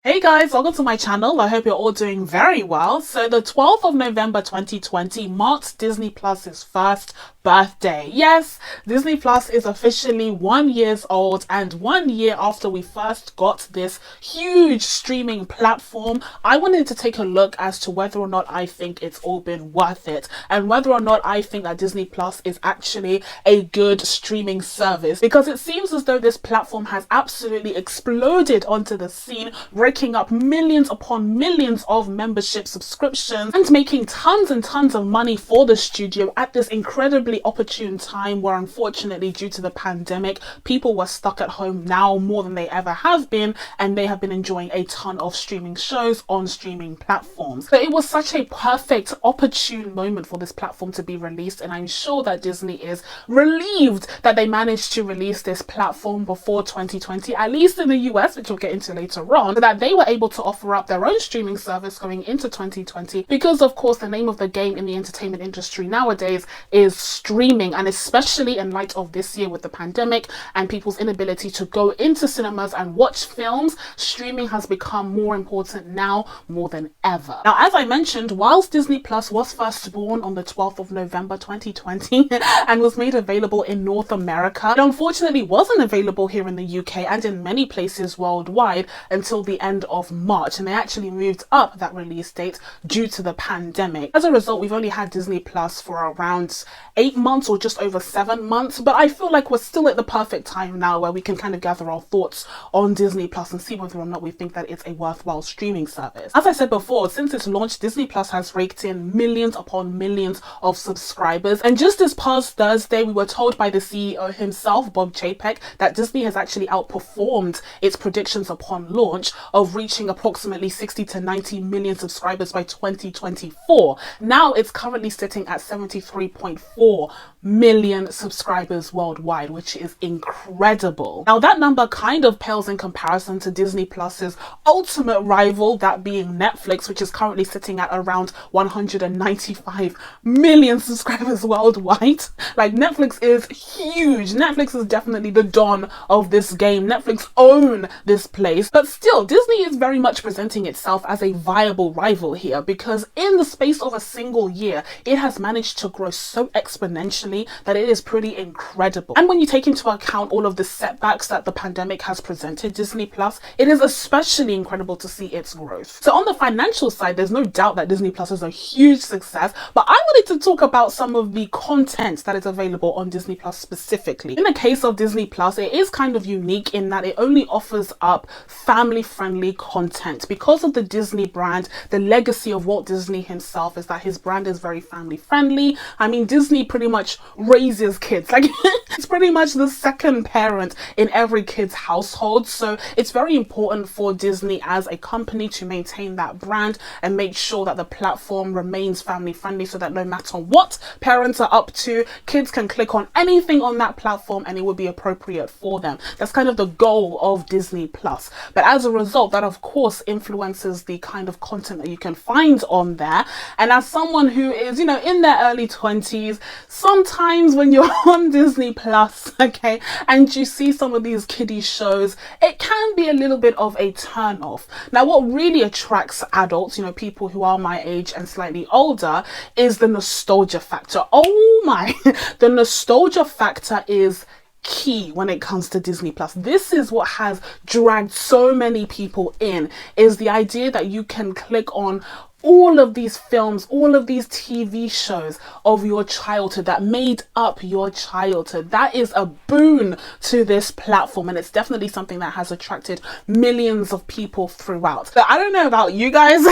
Hey guys, welcome to my channel. I hope you're all doing very well. So the 12th of November 2020 marked Disney Plus's first birthday. Yes, Disney Plus is officially 1 year old, and 1 year after we first got this huge streaming platform, I wanted to take a look as to whether or not I think it's all been worth it, and whether or not I think that Disney Plus is actually a good streaming service, because it seems as though this platform has absolutely exploded onto the scene, raking up millions upon millions of membership subscriptions and making tons and tons of money for the studio at this incredibly opportune time where, unfortunately, due to the pandemic, people were stuck at home now more than they ever have been, and they have been enjoying a ton of streaming shows on streaming platforms. So it was such a perfect, opportune moment for this platform to be released, and I'm sure that Disney is relieved that they managed to release this platform before 2020, at least in the US, which we'll get into later on, so that they were able to offer up their own streaming service going into 2020, because of course the name of the game in the entertainment industry nowadays is streaming, and especially in light of this year with the pandemic and people's inability to go into cinemas and watch films, streaming has become more important now more than ever. Now, as I mentioned, whilst Disney Plus was first born on the 12th of November 2020 and was made available in North America, it unfortunately wasn't available here in the UK and in many places worldwide until the end of March, and they actually moved up that release date due to the pandemic. As a result, we've only had Disney Plus for around 8 months or just over 7 months, but I feel like we're still at the perfect time now where we can kind of gather our thoughts on Disney Plus and see whether or not we think that it's a worthwhile streaming service. As I said before, since its launch, Disney Plus has raked in millions upon millions of subscribers, and just this past Thursday, we were told by the CEO himself, Bob Chapek, that Disney has actually outperformed its predictions upon launch of reaching approximately 60 to 90 million subscribers by 2024. Now it's currently sitting at 73.4 million subscribers worldwide, which is incredible. Now that number kind of pales in comparison to Disney Plus's ultimate rival, that being Netflix, which is currently sitting at around 195 million subscribers worldwide. Like, Netflix is huge. Netflix is definitely the dawn of this game. Netflix own this place, but still Disney is very much presenting itself as a viable rival here, because in the space of a single year, it has managed to grow so exponentially that it is pretty incredible. And when you take into account all of the setbacks that the pandemic has presented Disney Plus, it is especially incredible to see its growth. So on the financial side, there's no doubt that Disney Plus is a huge success, but I wanted to talk about some of the content that is available on Disney Plus specifically. In the case of Disney Plus, it is kind of unique in that it only offers up family-friendly content. Because of the Disney brand, the legacy of Walt Disney himself is that his brand is very family-friendly. I mean, Disney pretty much raises kids. Like, it's pretty much the second parent in every kid's household. So it's very important for Disney as a company to maintain that brand and make sure that the platform remains family-friendly, so that no matter what parents are up to, kids can click on anything on that platform and it would be appropriate for them. That's kind of the goal of Disney Plus. But as a result, that of course influences the kind of content that you can find on there. And as someone who is, in their early 20s, sometimes when you're on Disney Plus, okay, and you see some of these kiddie shows, it can be a little bit of a turn off. Now, what really attracts adults, people who are my age and slightly older, is the nostalgia factor. Oh my, the nostalgia factor is key when it comes to Disney Plus. This is what has dragged so many people in, is the idea that you can click on all of these films, all of these TV shows of your childhood that made up your childhood. That is a boon to this platform, and it's definitely something that has attracted millions of people throughout. So I don't know about you guys,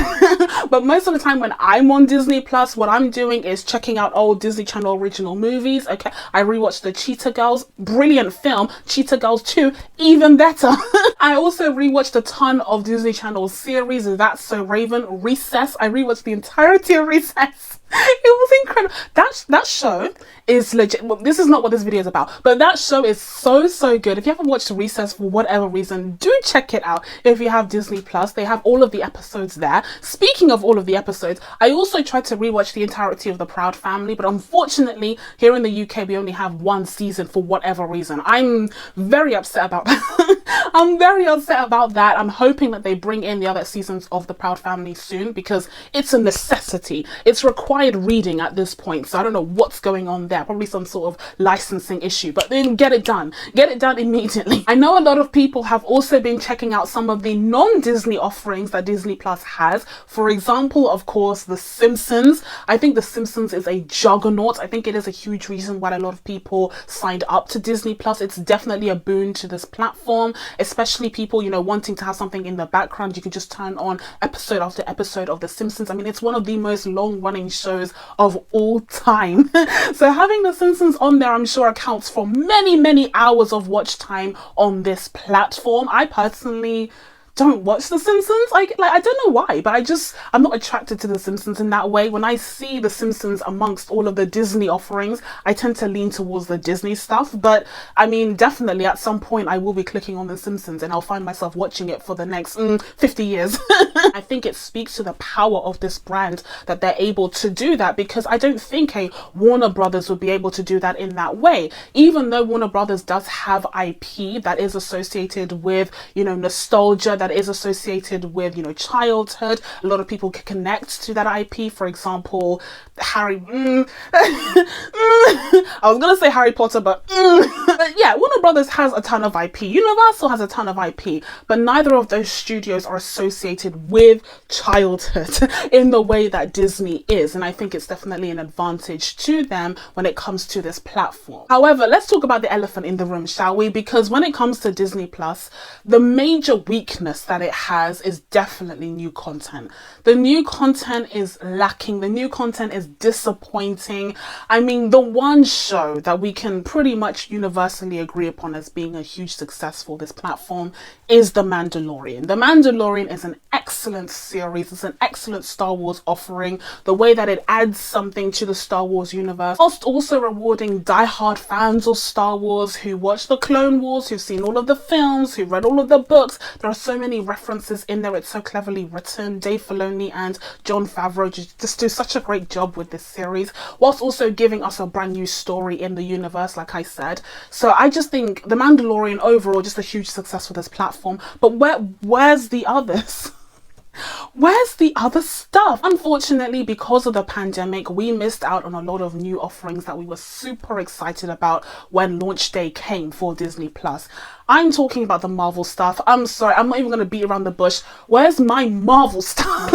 but most of the time when I'm on Disney Plus, what I'm doing is checking out old Disney Channel original movies. Okay, I rewatched the Cheetah Girls, brilliant film. Cheetah Girls 2, even better. I also rewatched a ton of Disney Channel series. That's So Raven, Recess. I rewatched the entirety of Recess. It was incredible. That show is legit. Well, this is not what this video is about, but that show is so good. If you haven't watched Recess for whatever reason, do check it out. If you have Disney Plus, they have all of the episodes there. Speaking of all of the episodes, I also tried to rewatch the entirety of The Proud Family, but unfortunately here in the UK we only have one season for whatever reason. I'm very upset about that. I'm very upset about that. I'm hoping that they bring in the other seasons of The Proud Family soon, because it's a necessity. It's required reading at this point. So I don't know what's going on there. Probably some sort of licensing issue, but then get it done. Get it done immediately. I know a lot of people have also been checking out some of the non-Disney offerings that Disney Plus has. For example, of course, The Simpsons. I think The Simpsons is a juggernaut. I think it is a huge reason why a lot of people signed up to Disney Plus. It's definitely a boon to this platform, especially people, you know, wanting to have something in the background. You can just turn on episode after episode of The Simpsons. I mean, it's one of the most long-running shows of all time. So having The Simpsons on there, I'm sure, accounts for many, many hours of watch time on this platform. I personally don't watch The Simpsons. I don't know why, but I'm not attracted to The Simpsons in that way. When I see The Simpsons amongst all of the Disney offerings, I tend to lean towards the Disney stuff. But I mean, definitely at some point I will be clicking on The Simpsons and I'll find myself watching it for the next 50 years. I think it speaks to the power of this brand that they're able to do that, because I don't think a Warner Brothers would be able to do that in that way. Even though Warner Brothers does have IP that is associated with, you know, nostalgia, that is associated with, you know, childhood. A lot of people can connect to that IP. For example, Harry I was gonna say Harry Potter, but yeah, Warner Brothers has a ton of IP. Universal has a ton of IP, but neither of those studios are associated with childhood in the way that Disney is, and I think it's definitely an advantage to them when it comes to this platform. However, let's talk about the elephant in the room, shall we? Because when it comes to Disney Plus, the major weakness that it has is definitely new content. The new content is lacking. The new content is disappointing. I mean, the one show that we can pretty much universally agree upon as being a huge success for this platform is The Mandalorian. The Mandalorian is an excellent series. It's an excellent Star Wars offering. The way that it adds something to the Star Wars universe, whilst also rewarding die-hard fans of Star Wars who watch the Clone Wars, who've seen all of the films, who read all of the books. There are so many references in there. It's so cleverly written. Dave Filoni and Jon Favreau just do such a great job with this series, whilst also giving us a brand new story in the universe, like I said. So I just think The Mandalorian overall, just a huge success for this platform. But where's the others? Where's the other stuff? Unfortunately, because of the pandemic, we missed out on a lot of new offerings that we were super excited about when launch day came for Disney Plus. I'm talking about the Marvel stuff. I'm sorry, I'm not even going to beat around the bush. Where's my Marvel stuff?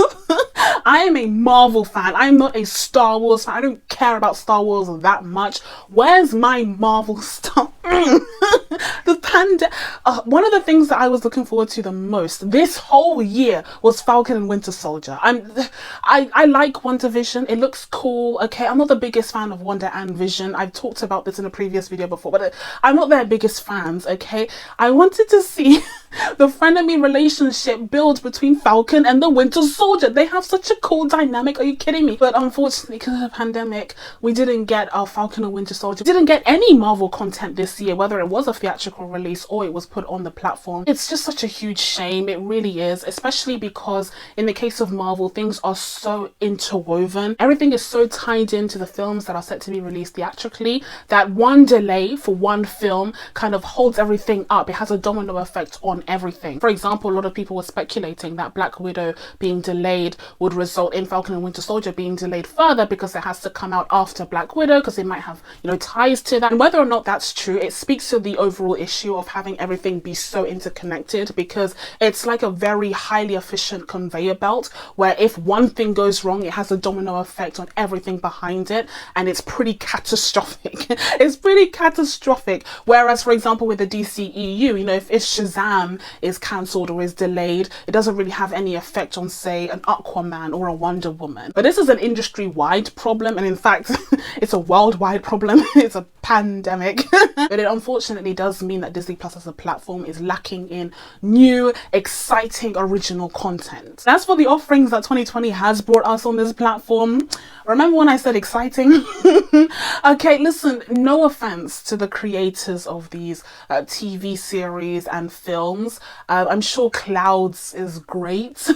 I am a Marvel fan. I'm not a Star Wars fan. I don't care about Star Wars that much. Where's my Marvel stuff? One of the things that I was looking forward to the most this whole year was Falcon and Winter Soldier. I like WandaVision. It looks cool. Okay, I'm not the biggest fan of Wanda and Vision. I've talked about this in a previous video before, but I'm not their biggest fans. Okay, I wanted to see the frenemy relationship build between Falcon and the Winter Soldier. They have such a cool dynamic. Are you kidding me? But unfortunately, because of the pandemic, we didn't get our Falcon and Winter Soldier. We didn't get any Marvel content this year, whether it was a theatrical release or it was put on the platform. It's just such a huge shame. It really is, especially because in the case of Marvel, things are so interwoven. Everything is so tied into the films that are set to be released theatrically that one delay for one film kind of holds everything up. It has a domino effect on everything. For example, a lot of people were speculating that Black Widow being delayed would result in Falcon and Winter Soldier being delayed further because it has to come out after Black Widow, because it might have, you know, ties to that. And whether or not that's true, it speaks to the overall issue of having everything be so interconnected, because it's like a very highly efficient conveyor belt where if one thing goes wrong, it has a domino effect on everything behind it, and it's pretty catastrophic. It's pretty catastrophic. Whereas, for example, with the DCEU, you know, if Shazam is cancelled or is delayed, it doesn't really have any effect on, say, an Aquaman or a Wonder Woman. But this is an industry-wide problem, and in fact, it's a worldwide problem. It's a pandemic. But it unfortunately does mean that Disney Plus as a platform is lacking in new, exciting, original content. As for the offerings that 2020 has brought us on this platform, remember when I said exciting? Okay, listen, no offense to the creators of these TV series and films. I'm sure Clouds is great.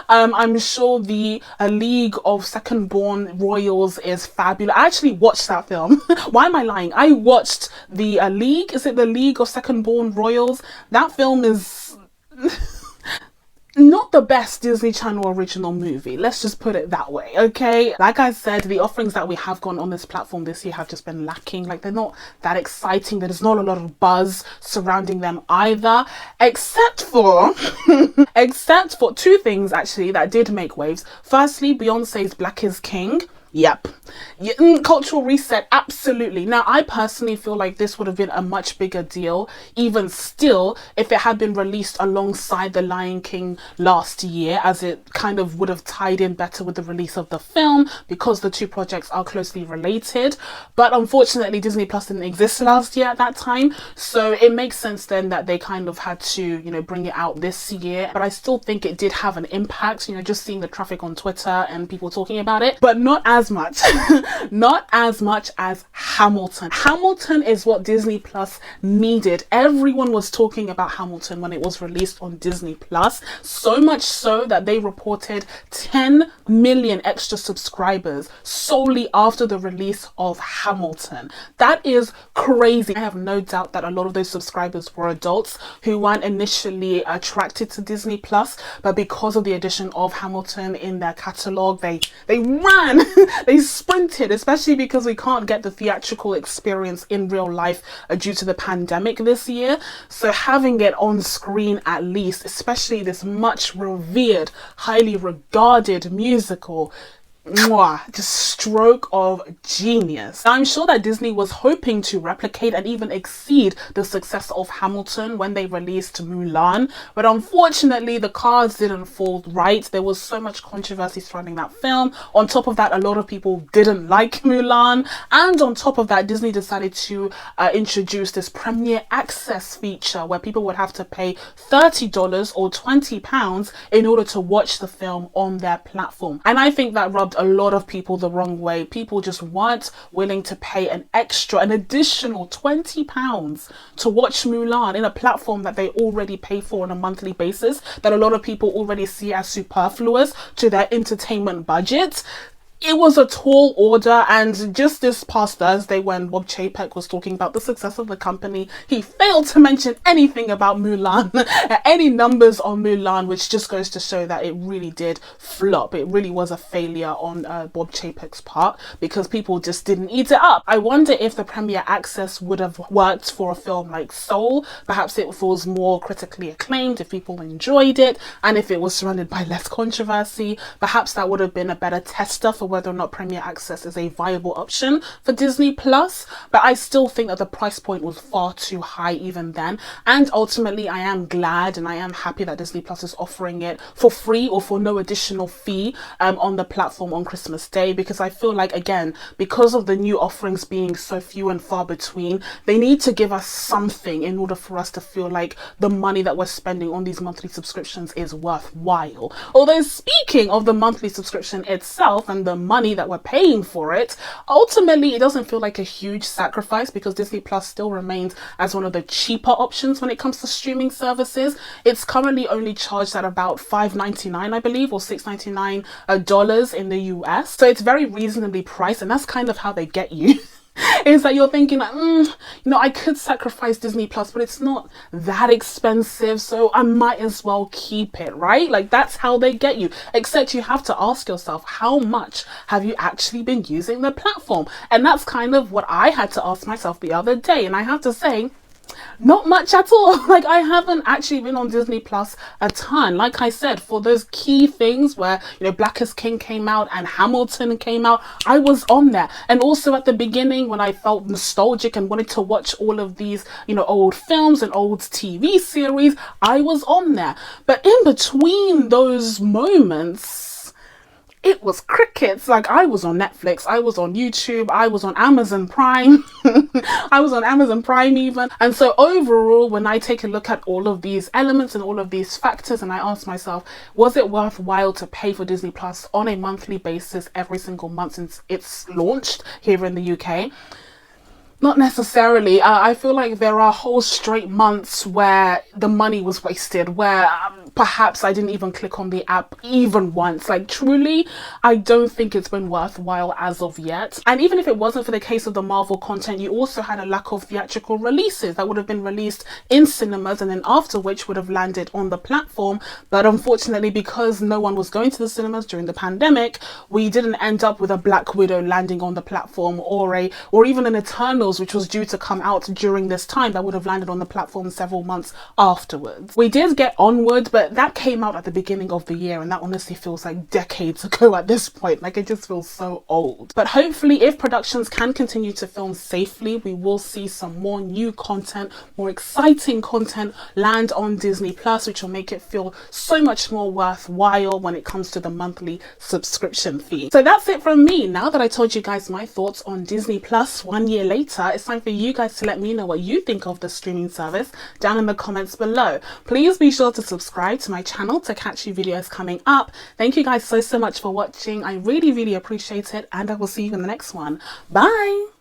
I'm sure the League of Second Born Royals is fabulous. I actually watched that film. Why am I lying? I watched the League. Is it it The League of Second Born Royals? That film is not the best Disney Channel original movie. Let's just put it that way, okay? Like I said, the offerings that we have gone on this platform this year have just been lacking. Like, they're not that exciting. There's not a lot of buzz surrounding them either, except for except for two things actually that did make waves. Firstly, Beyonce's Black is King. Yep. Cultural reset, absolutely. Now, I personally feel like this would have been a much bigger deal, even still, if it had been released alongside The Lion King last year, as it kind of would have tied in better with the release of the film, because the two projects are closely related. But unfortunately, Disney Plus didn't exist last year at that time, so it makes sense then that they kind of had to, you know, bring it out this year. But I still think it did have an impact, you know, just seeing the traffic on Twitter and people talking about it, but not as much. Not as much as Hamilton. Hamilton is what Disney Plus needed. Everyone was talking about Hamilton when it was released on Disney Plus, so much so that they reported 10 million extra subscribers solely after the release of Hamilton. That is crazy. I have no doubt that a lot of those subscribers were adults who weren't initially attracted to Disney Plus, but because of the addition of Hamilton in their catalogue, they ran. They sprinted, especially because we can't get the theatrical experience in real life due to the pandemic this year. So having it on screen at least, especially this much revered, highly regarded musical, just stroke of genius. I'm sure that Disney was hoping to replicate and even exceed the success of Hamilton when they released Mulan, but unfortunately the cards didn't fall right. There was so much controversy surrounding that film. On top of that, a lot of people didn't like Mulan, and on top of that, Disney decided to introduce this Premier Access feature where people would have to pay $30 or £20 in order to watch the film on their platform, and I think that rubbed a lot of people the wrong way. People just weren't willing to pay an additional £20 to watch Mulan in a platform that they already pay for on a monthly basis, that a lot of people already see as superfluous to their entertainment budget. It was a tall order, and just this past Thursday when Bob Chapek was talking about the success of the company, he failed to mention anything about Mulan, any numbers on Mulan, which just goes to show that it really did flop. It really was a failure on Bob Chapek's part, because people just didn't eat it up. I wonder if the Premier Access would have worked for a film like Soul. Perhaps it was more critically acclaimed, if people enjoyed it, and if it was surrounded by less controversy, perhaps that would have been a better tester for whether or not Premier Access is a viable option for Disney Plus. But I still think that the price point was far too high even then, and ultimately I am glad and I am happy that Disney Plus is offering it for free or for no additional fee on the platform on Christmas Day, because I feel like, again, because of the new offerings being so few and far between, they need to give us something in order for us to feel like the money that we're spending on these monthly subscriptions is worthwhile. Although, speaking of the monthly subscription itself and the money that we're paying for it, ultimately it doesn't feel like a huge sacrifice, because Disney Plus still remains as one of the cheaper options when it comes to streaming services. It's currently only charged at about $5.99, I believe, or $6.99 in the US, so it's very reasonably priced, and that's kind of how they get you. Is that you're thinking like, I could sacrifice Disney Plus, but it's not that expensive, so I might as well keep it, right? Like, that's how they get you. Except you have to ask yourself, how much have you actually been using the platform? And that's kind of what I had to ask myself the other day, and I have to say, not much at all. Like, I haven't actually been on Disney Plus a ton. Like I said, for those key things where, Black is King came out and Hamilton came out, I was on there. And also at the beginning, when I felt nostalgic and wanted to watch all of these, old films and old TV series, I was on there. But in between those moments, it was crickets. Like, I was on Netflix, I was on YouTube, I was on Amazon Prime. I was on Amazon Prime even. And so overall, when I take a look at all of these elements and all of these factors, and I ask myself, was it worthwhile to pay for Disney Plus on a monthly basis every single month since it's launched here in the UK? Not necessarily. I feel like there are whole straight months where the money was wasted, where perhaps I didn't even click on the app even once. Like, truly, I don't think it's been worthwhile as of yet. And even if it wasn't for the case of the Marvel content, you also had a lack of theatrical releases that would have been released in cinemas and then after which would have landed on the platform. But unfortunately, because no one was going to the cinemas during the pandemic, we didn't end up with a Black Widow landing on the platform, or even an Eternals, which was due to come out during this time, that would have landed on the platform several months afterwards. We did get Onward, but that came out at the beginning of the year, and that honestly feels like decades ago at this point. Like, it just feels so old. But hopefully, if productions can continue to film safely, we will see some more new content, more exciting content land on Disney Plus, which will make it feel so much more worthwhile when it comes to the monthly subscription fee. So that's it from me. Now that I told you guys my thoughts on Disney Plus 1 year later, it's time for you guys to let me know what you think of the streaming service down in the comments below. Please be sure to subscribe to my channel to catch new videos coming up. Thank you guys so much for watching. I really appreciate it, and I will see you in the next one. Bye.